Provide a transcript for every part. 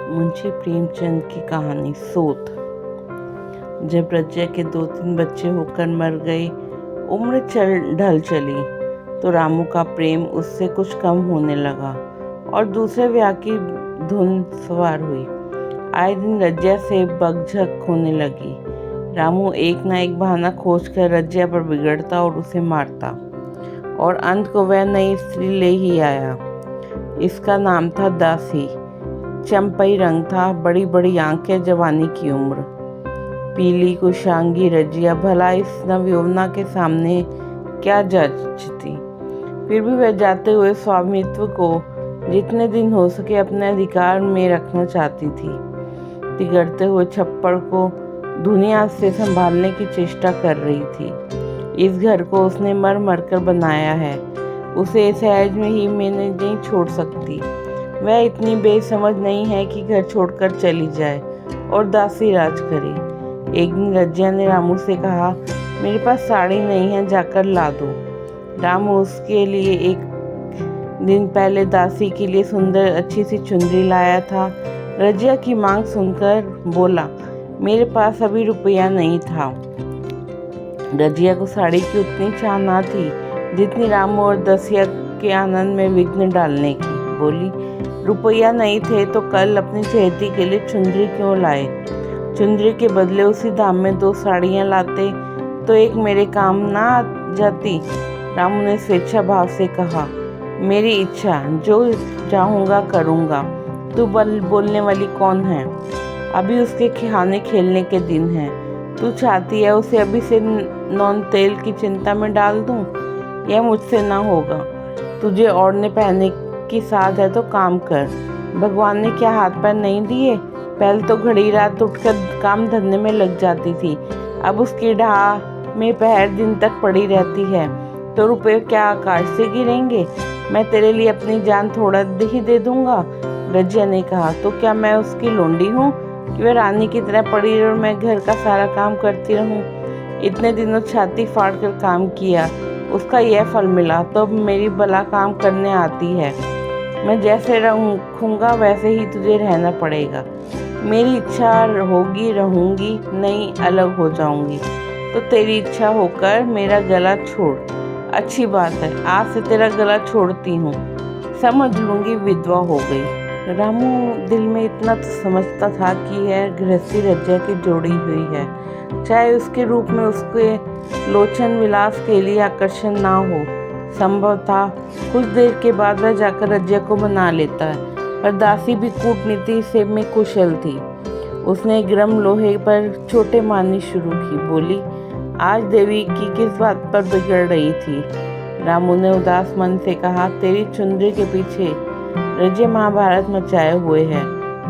मुंशी प्रेमचंद की कहानी सोत। जब रज्जा के 2-3 बच्चे होकर मर गए, उम्र ढल चली, तो रामू का प्रेम उससे कुछ कम होने लगा और दूसरे ब्याह की धुन सवार हुई। आए दिन रज्जा से बकझक होने लगी। रामू एक न एक बहाना खोजकर रज्जा पर बिगड़ता और उसे मारता, और अंत को वह नई स्त्री ले ही आया। इसका नाम था दासी। चंपई रंग था, बड़ी बड़ी आंखें, जवानी की उम्र। पीली कुशांगी रजिया भला इस नवयौवना के सामने क्या जचती। फिर भी वह जाते हुए स्वामित्व को जितने दिन हो सके अपने अधिकार में रखना चाहती थी। तिगड़ते हुए छप्पड़ को दुनिया से संभालने की चेष्टा कर रही थी। इस घर को उसने मर मर कर बनाया है, उसे सहज में ही मैंने नहीं छोड़ सकती। वह इतनी बेसमझ नहीं है कि घर छोड़कर चली जाए और दासी राज करे। एक दिन रज्जा ने रामू से कहा, मेरे पास साड़ी नहीं है, जाकर ला दो। रामू उसके लिए एक दिन पहले दासी के लिए सुंदर अच्छी सी चुनरी लाया था। रज्जा की मांग सुनकर बोला, मेरे पास अभी रुपया नहीं था। रजिया को साड़ी की उतनी चाह ना थी जितनी रामू और दसिया के आनंद में विघ्न डालने की। बोली, रुपया नहीं थे तो कल अपनी चहेती के लिए चुंदरी क्यों लाए? चुंदरी के बदले उसी दाम में 2 साड़ियाँ लाते तो एक मेरे काम ना आ जाती। रामू ने स्वेच्छा भाव से कहा, मेरी इच्छा, जो चाहूँगा करूँगा। तू बोलने वाली कौन है? अभी उसके खाने खेलने के दिन हैं। तू चाहती है उसे अभी से नॉन तेल की चिंता में डाल दूँ? यह मुझसे ना होगा। तुझे ओढ़ने पहनने की साध है तो काम कर। भगवान ने क्या हाथ पैर नहीं दिए? पहले तो घड़ी रात उठकर काम धंधे में लग जाती थी, अब उसकी ढाह में पहर दिन तक पड़ी रहती है। तो रुपए क्या आकाश से गिरेंगे? मैं तेरे लिए अपनी जान थोड़ा ही दे दूंगा। रज्जा ने कहा, तो क्या मैं उसकी लोंडी हूँ कि वह रानी की तरह पड़ी रही और मैं घर का सारा काम करती रहूं? इतने दिनों छाती फाड़ कर काम किया, उसका यह फल मिला, तो अब मेरी भला काम करने आती है। मैं जैसे रहूँगा वैसे ही तुझे रहना पड़ेगा। मेरी इच्छा होगी रहूँगी, नहीं अलग हो जाऊँगी। तो तेरी इच्छा होकर मेरा गला छोड़। अच्छी बात है, आज से तेरा गला छोड़ती हूँ, समझ लूँगी विधवा हो गई। रामू दिल में इतना तो समझता था कि यह गृहस्थी रज्जा की जोड़ी हुई है, चाहे उसके रूप में उसके लोचन विलास के लिए आकर्षण ना हो। संभव था कुछ देर के बाद वह जाकर रज्जा को मना लेता है, पर दासी भी कूटनीति से में कुशल थी। उसने गरम लोहे पर छोटे मारनी शुरू की। बोली, आज देवी की किस बात पर बिगड़ रही थी? रामू ने उदास मन से कहा, तेरी चुंदरी के पीछे रज्जा महाभारत मचाए हुए है।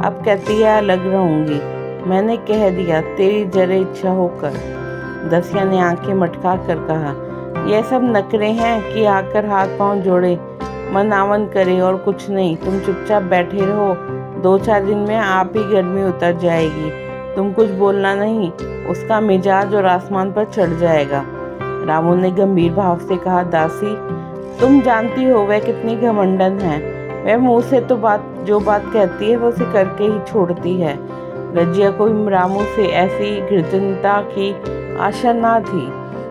अब कहती है अलग रहूंगी। मैंने कह दिया, तेरी जरे इच्छा होकर। दसिया ने आंखें मटका कर कहा, यह सब नखरे हैं कि आकर हाथ पांव जोड़े मनावन करे और कुछ नहीं। तुम चुपचाप बैठे रहो, 2-4 दिन में आप ही गर्मी उतर जाएगी। तुम कुछ बोलना नहीं, उसका मिजाज और आसमान पर चढ़ जाएगा। रामू ने गंभीर भाव से कहा, दासी, तुम जानती हो वह कितनी घमंडन है। वह मुंह से तो जो बात कहती है वो उसे करके ही छोड़ती है। रज्जा को रामू से ऐसी घृणा की आशा ना थी।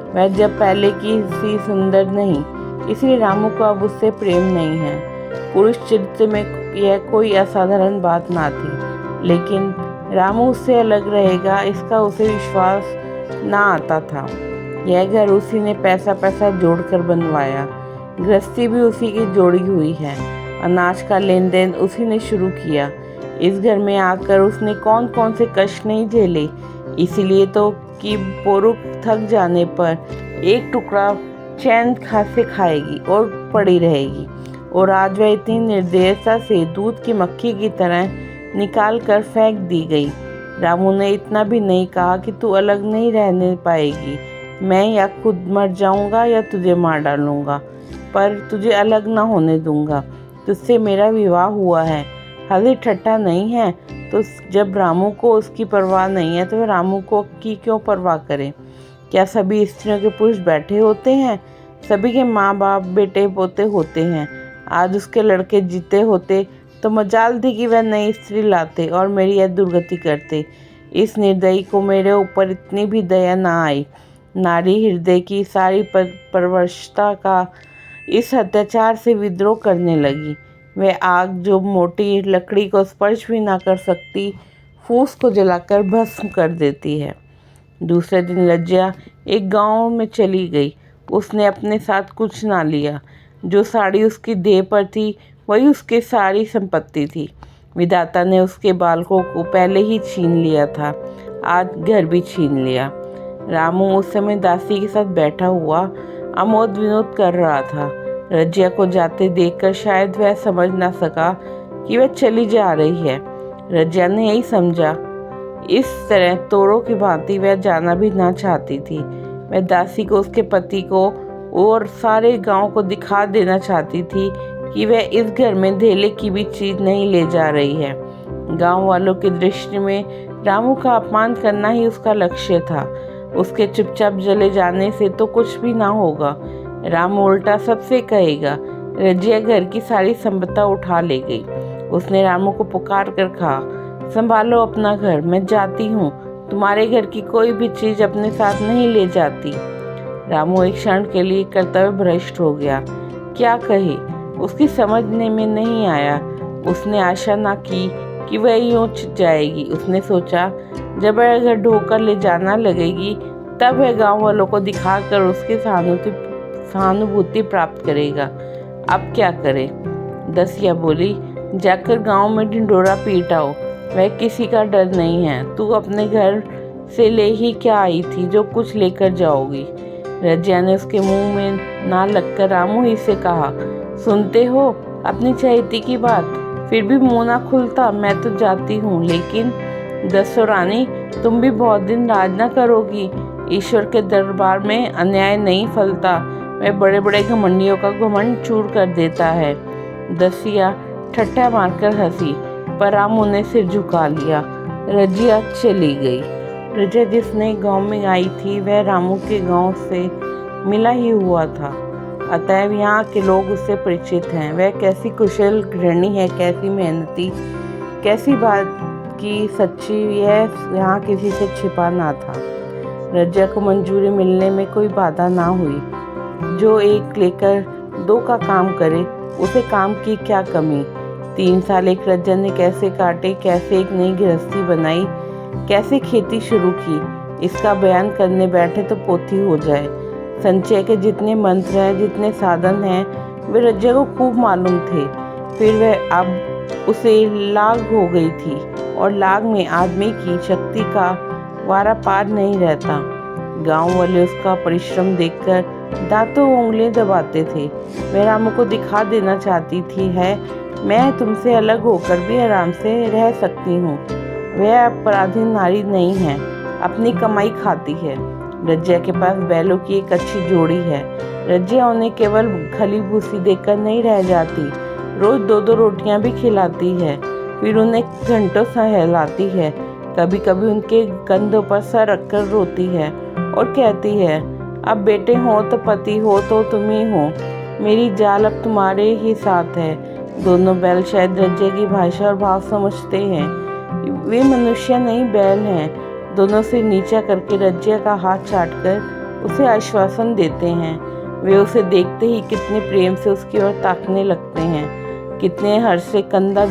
वह जब पहले की सी सुंदर नहीं, इसलिए रामू को अब उससे प्रेम नहीं है। पुरुष चरित्र में यह कोई असाधारण बात ना थी, लेकिन रामू उससे अलग रहेगा इसका उसे विश्वास ना आता था। यह घर उसी ने पैसा जोड़कर बनवाया, गृहस्थी भी उसी की जोड़ी हुई है, अनाज का लेन देन उसी ने शुरू किया। इस घर में आकर उसने कौन कौन से कष्ट नहीं झेले, इसीलिए तो कि पोरुख थक जाने पर एक टुकड़ा चैन से खाएगी और पड़ी रहेगी। और आज वह इतनी निर्दयता से दूध की मक्खी की तरह निकाल कर फेंक दी गई। रामू ने इतना भी नहीं कहा कि तू अलग नहीं रहने पाएगी। मैं या खुद मर जाऊंगा या तुझे मार डालूंगा, पर तुझे अलग ना होने दूंगा। तुझसे मेरा विवाह हुआ है, हल्दी ठट्ठा नहीं है। तो जब रामू को उसकी परवाह नहीं है तो रामू को की क्यों परवाह करे? क्या सभी स्त्रियों के पुरुष बैठे होते हैं? सभी के माँ बाप बेटे पोते होते हैं। आज उसके लड़के जीते होते तो तो मजाल थी कि वह नई स्त्री लाते और मेरी यह दुर्गति करते। इस निर्दयी को मेरे ऊपर इतनी भी दया न आई। नारी हृदय की सारी परवशता का इस अत्याचार से विद्रोह करने लगी। वह आग जो मोटी लकड़ी को स्पर्श भी ना कर सकती, फूस को जलाकर भस्म कर देती है। दूसरे दिन लज्जा एक गांव में चली गई। उसने अपने साथ कुछ ना लिया। जो साड़ी उसकी देह पर थी वही उसकी सारी संपत्ति थी। विधाता ने उसके बालकों को पहले ही छीन लिया था, आज घर भी छीन लिया। रामू उस समय दासी के साथ बैठा हुआ आमोद विनोद कर रहा था। रजिया को जाते देखकर शायद वह समझ ना सका कि वह चली जा रही है। रजिया ने यही समझा। इस तरह तोरों की भांति वह जाना भी ना चाहती थी। वह दासी को, उसके पति को और सारे गांव को दिखा देना चाहती थी कि वह इस घर में धेले की भी चीज नहीं ले जा रही है। गांव वालों की दृष्टि में रामू का अपमान करना ही उसका लक्ष्य था। उसके चुपचाप चले जाने से तो कुछ भी ना होगा। रामू उल्टा सबसे कहेगा। रजिया घर की सारी संपत्ति उठा ले गई। उसने रामू को पुकार कर कहा, संभालो अपना घर, मैं जाती हूँ। तुम्हारे घर की कोई भी चीज अपने साथ नहीं ले जाती। रामू एक क्षण के लिए कर्तव्य भ्रष्ट हो गया। क्या कहे, उसकी समझने में नहीं आया। उसने आशा ना की कि वह यूं जाएगी। उसने सोचा जब वह घर ढोकर ले जाना लगेगी तब वह गांव वालों को दिखाकर उसकी सहानुभूति प्राप्त करेगा। अब क्या करे? दसिया बोली, जाकर गांव में ढिंढोरा पीट आओ। वह किसी का डर नहीं है। तू अपने घर से ले ही क्या आई थी जो कुछ लेकर जाओगी? रजिया ने उसके मुंह में ना लगकर रामू ही से कहा, सुनते हो अपनी चहेती की बात? फिर भी मुंह ना खुलता। मैं तो जाती हूँ, लेकिन दसो रानी, तुम भी बहुत दिन राज ना करोगी। ईश्वर के दरबार में अन्याय नहीं फलता। वह बड़े बड़े घमंडियों का घमंड चूर कर देता है। दसिया ठट्ठा मारकर हंसी, पर रामू ने सिर झुका लिया। रजिया चली गई। रजिया जिस नए गांव में आई थी वह रामू के गांव से मिला ही हुआ था, अतएव यहाँ के लोग उससे परिचित हैं। वह कैसी कुशल गृहिणी है, कैसी मेहनती, कैसी बात की सच्ची, यह यहाँ किसी से छिपा ना था। रजिया को मंजूरी मिलने में कोई बाधा ना हुई। जो एक लेकर दो का काम करे, उसे काम की क्या कमी। 3 साल एक रजिया ने कैसे काटे, कैसे एक नई गृहस्थी बनाई, कैसे खेती शुरू की, इसका बयान करने बैठे तो पोथी हो जाए। संचय के जितने मंत्र हैं, जितने साधन हैं, वे रजिया को खूब मालूम थे। फिर वह अब उसे लाग हो गई थी, और लाग में आदमी की शक्ति का वारा पार नहीं रहता। गांव वाले उसका परिश्रम देखकर दांतों उंगलियां दबाते थे। वह रामू को दिखा देना चाहती थी है मैं तुमसे अलग होकर भी आराम से रह सकती हूँ। वह अपराधीन नारी नहीं है, अपनी कमाई खाती है। रजिया के पास बैलों की एक अच्छी जोड़ी है। रजिया उन्हें केवल खली भूसी देकर नहीं रह जाती, रोज 2-2 रोटियां भी खिलाती है। फिर उन्हें घंटों सहलाती है। कभी कभी उनके कंधों पर सर रखकर रोती है और कहती है, अब बेटे हो तो पति हो तो तुम ही हो, मेरी जाल अब तुम्हारे ही साथ है। दोनों बैल शायद रजिया की भाषा और भाव समझते हैं। वे मनुष्य नहीं, बैल हैं। दोनों से नीचा करके रजिया का हाथ चाटकर उसे आश्वासन देते हैं। वे उसे देखते ही कितने प्रेम से उसकी ओर ताकने लगते हैं, कितने हर्ष से कंधा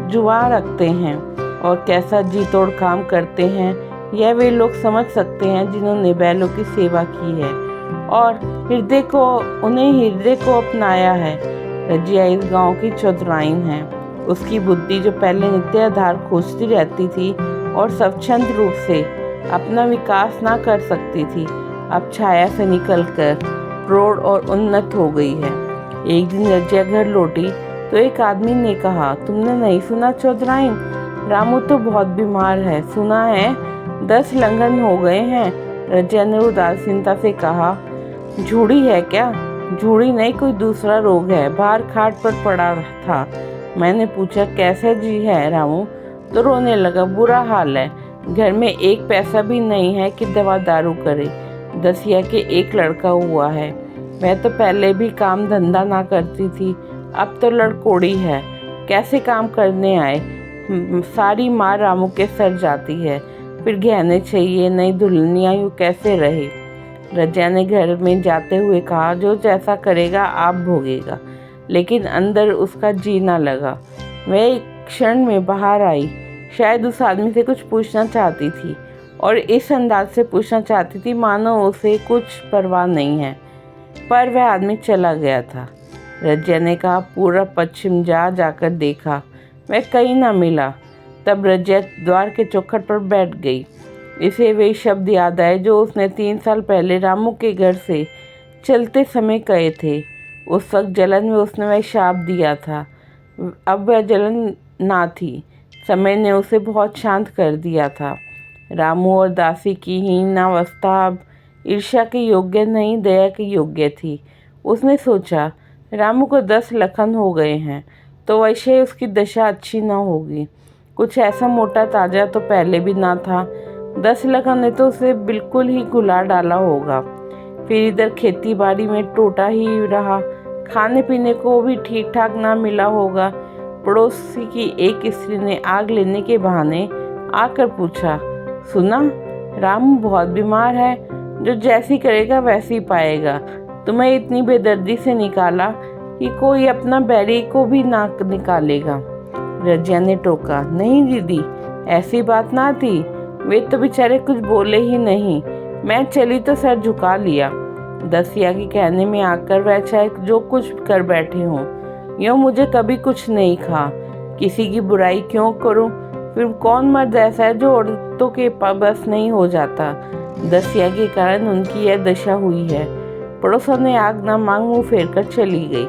जुआ रखते हैं, और कैसा जी तोड़ काम करते हैं, यह वे लोग समझ सकते हैं जिन्होंने बैलों की सेवा की है और उन्हें हृदय को अपनाया है। रजिया इस गांव की चौधराइन है। उसकी बुद्धि जो पहले नित्य आधार खोजती रहती थी और स्वच्छंद रूप से अपना विकास ना कर सकती थी, अब छाया से निकलकर प्रौढ़ और उन्नत हो गई है। एक दिन रजिया घर लौटी तो एक आदमी ने कहा, तुमने नहीं सुना चौधराइन, रामू तो बहुत बीमार है, सुना है 10 लंघन हो गए हैं। रजिया ने उदासीनता से कहा, झूड़ी है क्या? झूड़ी नहीं, कोई दूसरा रोग है, बाहर खाट पर पड़ा था। मैंने पूछा, कैसा जी है रामू? तो रोने लगा, बुरा हाल है, घर में 1 पैसा भी नहीं है कि दवा दारू करे। दसिया के एक लड़का हुआ है। मैं तो पहले भी काम धंधा ना करती थी, अब तो लड़कोड़ी है। कैसे काम करने आए। सारी मार रामू के सर जाती है। फिर गहने चाहिए, नई दुल्हनियाँ, यूँ कैसे रहे। रजिया ने घर में जाते हुए कहा, जो जैसा करेगा आप भोगेगा। लेकिन अंदर उसका जी ना लगा। वह एक क्षण में बाहर आई। शायद उस आदमी से कुछ पूछना चाहती थी और इस अंदाज से पूछना चाहती थी मानो उसे कुछ परवाह नहीं है। पर वह आदमी चला गया था। रजिया ने कहा, पूरा पश्चिम जाकर देखा, वह कहीं ना मिला। तब रजिया द्वार के चौखट पर बैठ गई। इसे वे शब्द याद आए जो उसने 3 साल पहले रामू के घर से चलते समय कहे थे। उस वक्त जलन में उसने वह शाप दिया था। अब वह जलन ना थी। समय ने उसे बहुत शांत कर दिया था। रामू और दासी की हीन अवस्था अब ईर्ष्या के योग्य नहीं, दया के योग्य थी। उसने सोचा, रामू को 10 लखन हो गए हैं तो वैसे उसकी दशा अच्छी ना होगी। कुछ ऐसा मोटा ताजा तो पहले भी ना था। 10 लखन ने तो उसे बिल्कुल ही गुला डाला होगा। फिर इधर खेती बाड़ी में टोटा ही रहा, खाने पीने को भी ठीक ठाक ना मिला होगा। पड़ोसी की एक स्त्री ने आग लेने के बहाने आकर पूछा, सुना रामू बहुत बीमार है, जो जैसी करेगा वैसी पाएगा। तुम्हें इतनी बेदर्दी से निकाला कि कोई अपना बैरी को भी ना निकालेगा। रजिया ने टोका, नहीं दीदी, ऐसी बात ना थी। वे तो बेचारे कुछ बोले ही नहीं। मैं चली तो सर झुका लिया। दसिया के कहने में आकर वह चाहे जो कुछ कर बैठे हों, यूँ मुझे कभी कुछ नहीं कहा। किसी की बुराई क्यों करूं? फिर कौन मर्द ऐसा है जो औरतों के बस नहीं हो जाता। दसिया के कारण उनकी यह दशा हुई है। पड़ोसन ने आग न मांग मुँह फेर कर चली गई।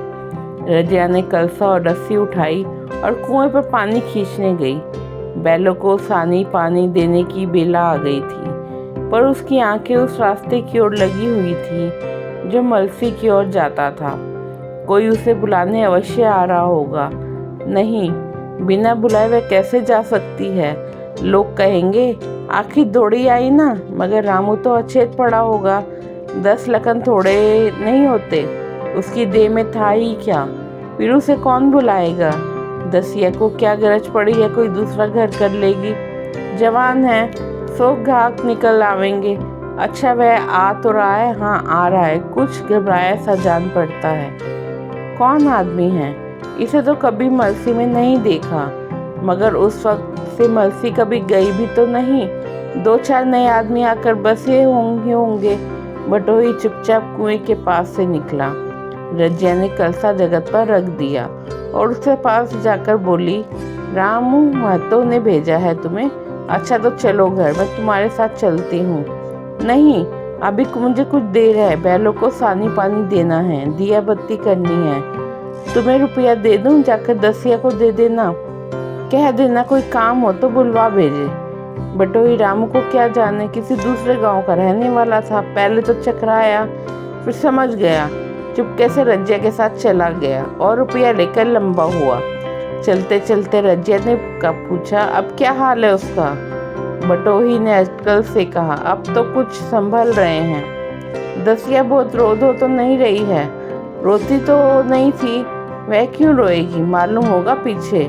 रजिया ने कलसा और रस्सी उठाई और कुएं पर पानी खींचने गई। बैलों को सानी पानी देने की बेला आ गई थी, पर उसकी आंखें उस रास्ते की ओर लगी हुई थी जो मलसी की ओर जाता था। कोई उसे बुलाने अवश्य आ रहा होगा। नहीं, बिना बुलाए वह कैसे जा सकती है? लोग कहेंगे, आखिर दौड़ी आई ना। मगर रामू तो अचेत पड़ा होगा। 10 लखन थोड़े नहीं होते। उसकी देह में था ही क्या? फिर उसे कौन बुलाएगा? दसिया को क्या गरज पड़ी है, कोई दूसरा घर कर लेगी। जवान है, 100 घाक निकल आवेंगे। अच्छा, वह आ तो रहा है। हाँ, आ रहा है। कुछ घबराया सा जान पड़ता है। कौन आदमी है? इसे तो कभी मलसी में नहीं देखा। मगर उस वक्त से मलसी कभी गई भी तो नहीं। 2-4 नए आदमी आकर बसे होंगे। बटोही चुपचाप कुएं के पास से निकला। रजिया ने कलसा जगत पर रख दिया और उसके पास जाकर बोली, रामू महतो ने भेजा है तुम्हें? अच्छा तो चलो घर, मैं तुम्हारे साथ चलती हूँ। नहीं, अभी मुझे कुछ देर है। बैलों को सानी पानी देना है, दिया बत्ती करनी है। तुम्हें रुपया दे दूं? जाकर दसिया को दे देना। कह देना कोई काम हो तो बुलवा भेजे। बटोही रामू को क्या जाने, किसी दूसरे गांव का रहने वाला था। पहले तो चकराया, फिर समझ गया। चुपके से रजिया के साथ चला गया और रुपया लेकर लंबा हुआ। चलते चलते रजिया ने पूछा, अब क्या हाल है उसका? बटोही ने अटकल से कहा, अब तो कुछ संभल रहे हैं। दसिया बहुत रो तो नहीं रही है। रोती तो नहीं थी, वह क्यों रोएगी? मालूम होगा पीछे।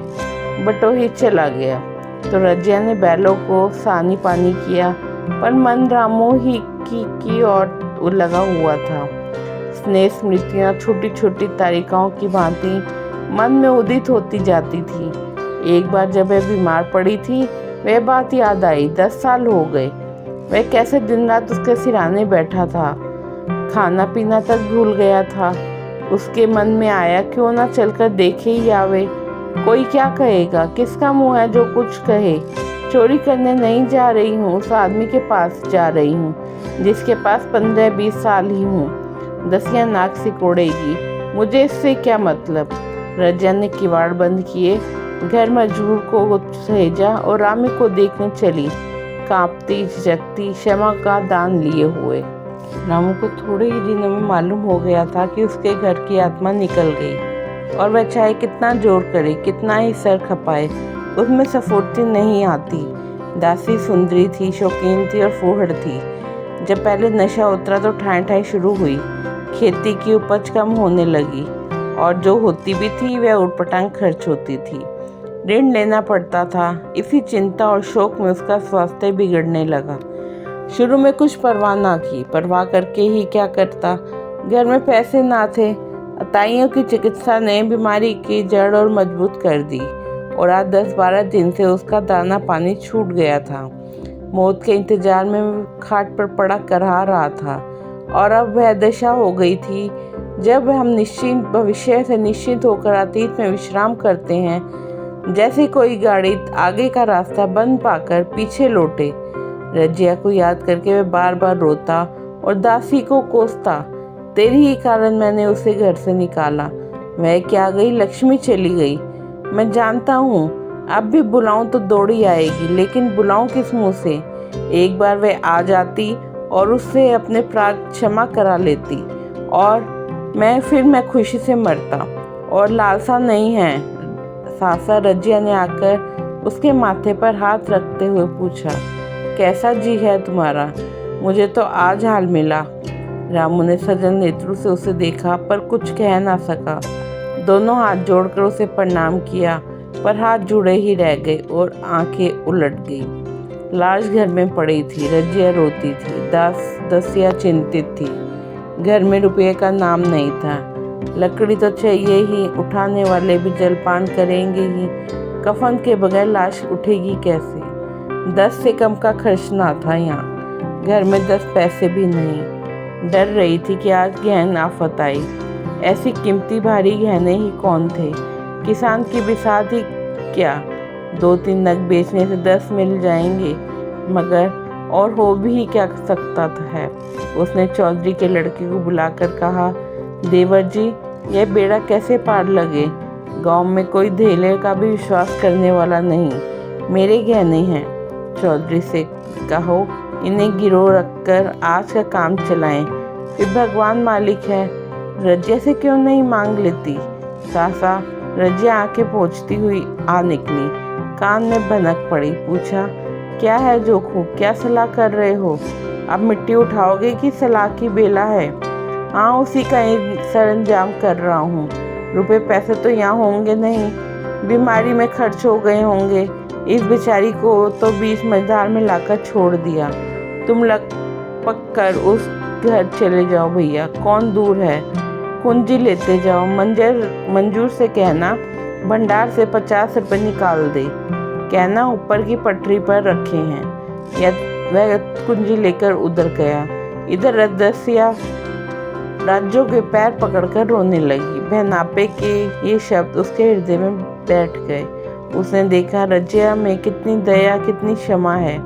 बटोही चला गया तो रजिया ने बैलों को सानी पानी किया, पर मन रामू ही की ओर लगा हुआ था। स्नेह स्मृतियाँ छोटी छोटी तारिकाओं की भांति मन में उदित होती जाती थी। एक बार जब वह बीमार पड़ी थी, वह बात याद आई। 10 साल हो गए। वह कैसे दिन रात उसके सिराने बैठा था, खाना पीना तक भूल गया था। उसके मन में आया, क्यों ना चलकर देखे ही आवे। कोई क्या कहेगा? किसका मुंह है जो कुछ कहे। चोरी करने नहीं जा रही हूँ, उस आदमी के पास जा रही हूँ जिसके पास 15-20 साल ही हूँ। दसिया नाक सिकोड़ेगी, मुझे इससे क्या मतलब। रजिया ने किवाड़ बंद किए, घर मजबूर को सहेजा और रामी को देखने चली, कांपती झिझकती, क्षमा का दान लिए हुए। रामू को थोड़े ही दिनों में मालूम हो गया था कि उसके घर की आत्मा निकल गई और वह चाहे कितना जोर करे, कितना ही सर खपाए, उसमें सफुर्ती नहीं आती। दासी सुंदरी थी, शौकीन थी और फूहड़ थी। जब पहले नशा उतरा तो ठाई ठाई शुरू हुई। खेती की उपज कम होने लगी। और जो होती भी थी वह उटपटांग खर्च होती थी। ऋण लेना पड़ता था। इसी चिंता और शोक में उसका स्वास्थ्य बिगड़ने लगा। शुरू में कुछ परवाह ना की, परवाह करके ही क्या करता। घर में पैसे ना थे। अताइयों की चिकित्सा ने बीमारी की जड़ और मजबूत कर दी और आज 10-12 दिन से उसका दाना पानी छूट गया था। मौत के इंतजार में खाट पर पड़ा करहा रहा था और अब वह दशा हो गई थी जब हम निश्चिंत भविष्य से निश्चिंत होकर अतीत में विश्राम करते हैं, जैसे कोई गाड़ी आगे का रास्ता बंद पाकर पीछे लौटे। रजिया को याद करके वह बार बार रोता और दासी को कोसता, तेरी ही कारण मैंने उसे घर से निकाला। वह क्या गई, लक्ष्मी चली गई। मैं जानता हूँ अब भी बुलाऊं तो दौड़ी आएगी, लेकिन बुलाऊं किस मुंह से। एक बार वह आ जाती और उससे अपने अपराध क्षमा करा लेती और मैं खुशी से मरता। और लालसा नहीं है सासा? रजिया ने आकर उसके माथे पर हाथ रखते हुए पूछा, कैसा जी है तुम्हारा? मुझे तो आज हाल मिला। रामू ने सजन नेत्रों से उसे देखा पर कुछ कह ना सका। दोनों हाथ जोड़कर उसे प्रणाम किया पर हाथ जुड़े ही रह गए और आंखें उलट गई। लाश घर में पड़ी थी। रजिया रोती थी। दसिया चिंतित थी। घर में रुपये का नाम नहीं था। लकड़ी तो चाहिए ही, उठाने वाले भी जलपान करेंगे ही। कफन के बगैर लाश उठेगी कैसे? 10 से कम का खर्च ना था यहाँ। घर में 10 पैसे भी नहीं। डर रही थी कि आज गहन आफत आई। ऐसी कीमती भारी गहने ही कौन थे? किसान की बिसात ही क्या? 2-3 नग बेचने से 10 मिल जाएंगे, मगर और हो भी क्या सकता है। उसने चौधरी के लड़के को बुलाकर कहा, देवर जी, यह बेड़ा कैसे पार लगे? गांव में कोई धेले का भी विश्वास करने वाला नहीं। मेरे गहने हैं। चौधरी से कहो इन्हें गिरोह रखकर आज का काम चलाएं। फिर भगवान मालिक है। रजिया से क्यों नहीं मांग लेती? सासा? रजिया आंखें पोंछती हुई आ निकली। कान में भनक पड़ी। पूछा, क्या है जोखू? क्या सलाह कर रहे हो? अब मिट्टी उठाओगे कि सलाह की बेला है? हाँ, उसी का सरंजाम कर रहा हूँ। रुपए पैसे तो यहाँ होंगे नहीं, बीमारी में खर्च हो गए होंगे। इस बेचारी को तो 20 मझधार में लाकर छोड़ दिया। तुम लपक कर उस घर चले जाओ भैया, कौन दूर है। कुंजी लेते जाओ। मंजूर से कहना भंडार से 50 रुपये निकाल दे। कहना ऊपर की पटरी पर रखे हैं। या वह कुंजी लेकर उधर गया। इधर दसिया राज्यों के पैर पकड़कर रोने लगी। बहनापे के ये शब्द उसके हृदय में बैठ गए। उसने देखा रजिया में कितनी दया, कितनी क्षमा है।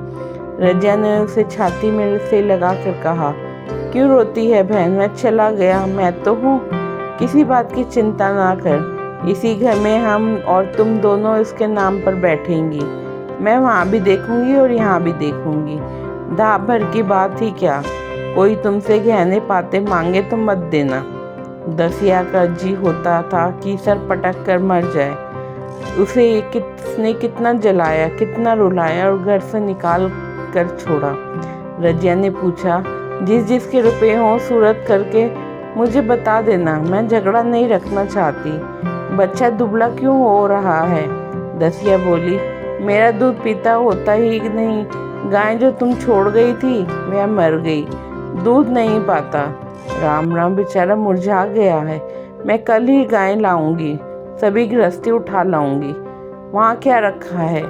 रजिया ने उसे छाती में से लगाकर कहा, क्यों रोती है बहन? मैं चला गया, मैं तो हूँ। किसी बात की चिंता ना कर। इसी घर में हम और तुम दोनों इसके नाम पर बैठेंगी। मैं वहाँ भी देखूंगी और यहाँ भी देखूंगी। दाब भर की बात ही क्या। कोई तुमसे गहने पाते मांगे तो मत देना। दसिया का जी होता था कि सर पटक कर मर जाए। उसे किसने कितना जलाया, कितना रुलाया और घर से निकाल कर छोड़ा। रजिया ने पूछा, जिसके रुपए हों सूरत करके मुझे बता देना। मैं झगड़ा नहीं रखना चाहती। बच्चा दुबला क्यों हो रहा है? दसिया बोली, मेरा दूध पीता होता ही नहीं। गाय जो तुम छोड़ गई थी वह मर गई, दूध नहीं पाता। राम राम, बेचारा मुरझा गया है। मैं कल ही गाय लाऊंगी, सभी गृहस्थी उठा लाऊंगी। वहाँ क्या रखा है?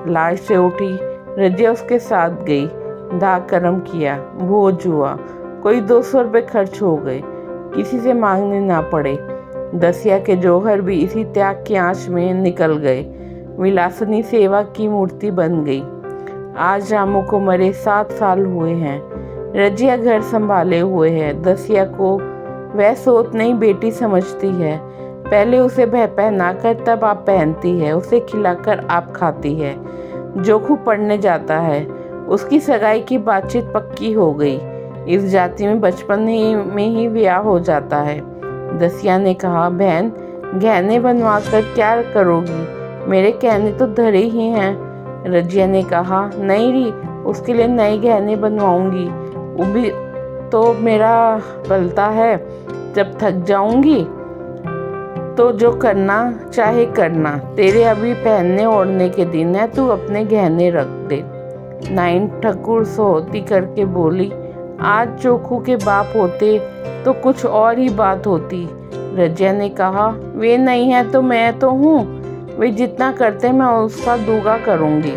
लाश से उठी रजिया उसके साथ गई। दाग कर्म किया, भोज हुआ। कोई 200 रुपये खर्च हो गए, किसी से मांगने ना पड़े। दसिया के जौहर भी इसी त्याग की आंच में निकल गए। विलासनी सेवा की मूर्ति बन गई। आज रामू को मरे 7 साल हुए हैं। रजिया घर संभाले हुए है। दसिया को वह सोत नहीं बेटी समझती है। पहले उसे पहनाकर तब आप पहनती है, उसे खिलाकर आप खाती है। जोखू पढ़ने जाता है। उसकी सगाई की बातचीत पक्की हो गई। इस जाति में बचपन में ही ब्याह हो जाता है। दसिया ने कहा, बहन गहने बनवा कर क्या करोगी? मेरे कहने तो धरे ही हैं। रजिया ने कहा, नहीं री, उसके लिए नए गहने बनवाऊंगी। वो भी तो मेरा पलता है। जब थक जाऊंगी तो जो करना चाहे करना, तेरे अभी पहनने ओढ़ने के दिन है, तू अपने गहने रख दे। नाइन ठकुर सोहती करके बोली, आज चोखू के बाप होते तो कुछ और ही बात होती। रजिया ने कहा, वे नहीं है तो मैं तो हूँ, वे जितना करते मैं उसका दूगा करूँगी।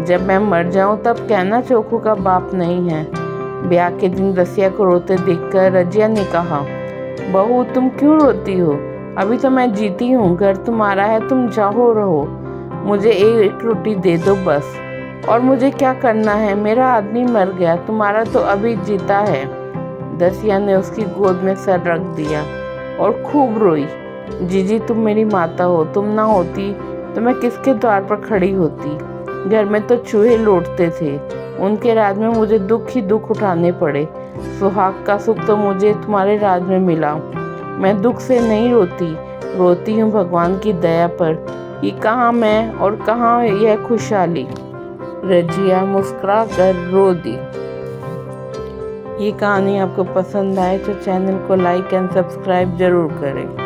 जब मैं मर जाऊँ तब कहना चोखू का बाप नहीं है। ब्याह के दिन रसिया को रोते देखकर रजिया ने कहा, बहू तुम क्यों रोती हो, अभी तो मैं जीती हूँ, घर तुम्हारा है, तुम चाहो रहो, मुझे एक रोटी दे दो बस। और मुझे क्या करना है, मेरा आदमी मर गया, तुम्हारा तो अभी जीता है। दसिया ने उसकी गोद में सर रख दिया और खूब रोई। जीजी तुम मेरी माता हो, तुम ना होती तो मैं किसके द्वार पर खड़ी होती। घर में तो चूहे लौटते थे, उनके राज में मुझे दुख ही दुख उठाने पड़े। सुहाग का सुख तो मुझे तुम्हारे राज में मिला। मैं दुख से नहीं रोती हूँ भगवान की दया पर कि कहाँ मैं और कहाँ यह खुशहाली। रजिया मुस्कुरा कर रो दी। ये कहानी आपको पसंद आए तो चैनल को लाइक एंड सब्सक्राइब जरूर करें।